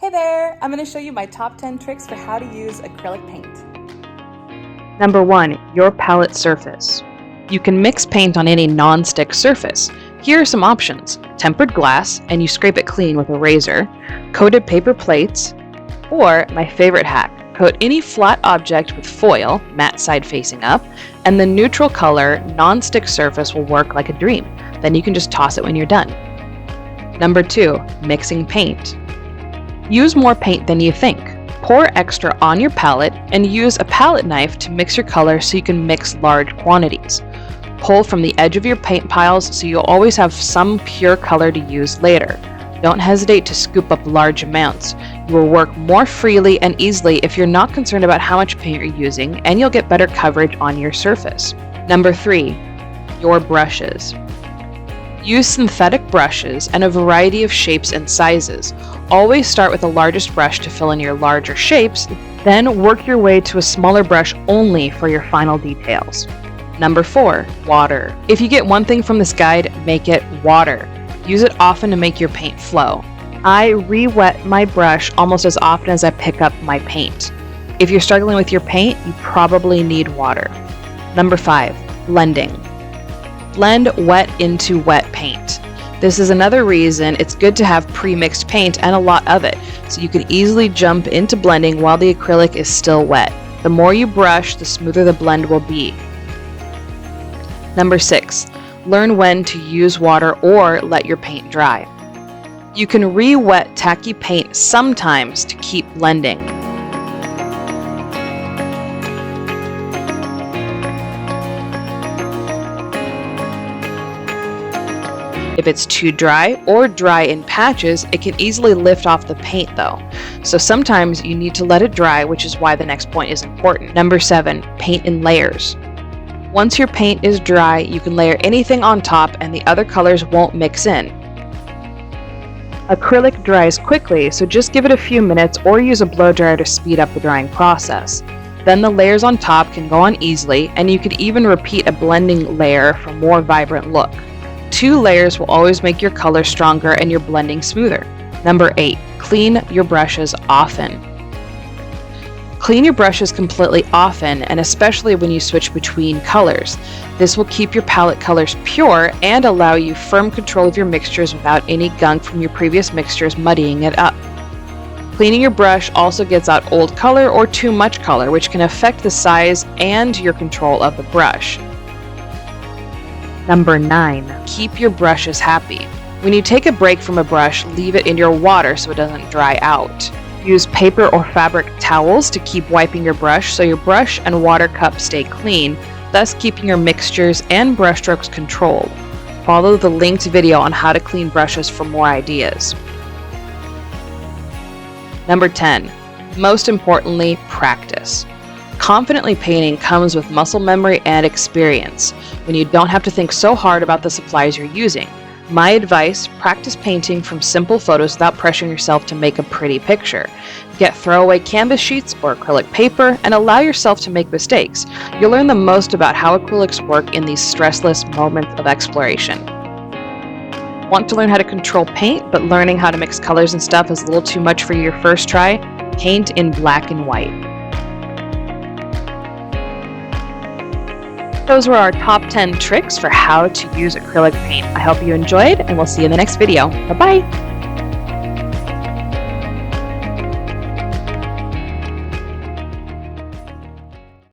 Hey there! I'm going to show you my top 10 tricks for how to use acrylic paint. Number 1, your palette surface. You can mix paint on any non-stick surface. Here are some options: tempered glass, and you scrape it clean with a razor, coated paper plates, or my favorite hack, coat any flat object with foil, matte side facing up, and the neutral color non-stick surface will work like a dream. Then you can just toss it when you're done. Number 2, mixing paint. Use more paint than you think. Pour extra on your palette and use a palette knife to mix your color so you can mix large quantities. Pull from the edge of your paint piles so you'll always have some pure color to use later. Don't hesitate to scoop up large amounts. You will work more freely and easily if you're not concerned about how much paint you're using, and you'll get better coverage on your surface. Number 3, your brushes. Use synthetic brushes and a variety of shapes and sizes. Always start with the largest brush to fill in your larger shapes, then work your way to a smaller brush only for your final details. Number 4, water. If you get one thing from this guide, make it water. Use it often to make your paint flow. I re-wet my brush almost as often as I pick up my paint. If you're struggling with your paint, you probably need water. Number 5, blending. Blend wet into wet paint. This is another reason it's good to have pre-mixed paint and a lot of it, so you can easily jump into blending while the acrylic is still wet. The more you brush, the smoother the blend will be. Number 6, learn when to use water or let your paint dry. You can re-wet tacky paint sometimes to keep blending. If it's too dry or dry in patches, it can easily lift off the paint though. So sometimes you need to let it dry, which is why the next point is important. Number 7, paint in layers. Once your paint is dry, you can layer anything on top and the other colors won't mix in. Acrylic dries quickly, so just give it a few minutes or use a blow dryer to speed up the drying process. Then the layers on top can go on easily, and you could even repeat a blending layer for a more vibrant look. 2 layers will always make your color stronger and your blending smoother. Number 8, clean your brushes often. Clean your brushes completely often, and especially when you switch between colors. This will keep your palette colors pure and allow you firm control of your mixtures without any gunk from your previous mixtures muddying it up. Cleaning your brush also gets out old color or too much color, which can affect the size and your control of the brush. Number 9, keep your brushes happy. When you take a break from a brush, leave it in your water so it doesn't dry out. Use paper or fabric towels to keep wiping your brush so your brush and water cup stay clean, thus keeping your mixtures and brushstrokes controlled. Follow the linked video on how to clean brushes for more ideas. Number 10, most importantly, practice. Confidently painting comes with muscle memory and experience when you don't have to think so hard about the supplies you're using. My advice, practice painting from simple photos without pressuring yourself to make a pretty picture. Get throwaway canvas sheets or acrylic paper and allow yourself to make mistakes. You'll learn the most about how acrylics work in these stressless moments of exploration. Want to learn how to control paint, but learning how to mix colors and stuff is a little too much for your first try? Paint in black and white. Those were our top 10 tricks for how to use acrylic paint. I hope you enjoyed, and we'll see you in the next video. Bye-bye!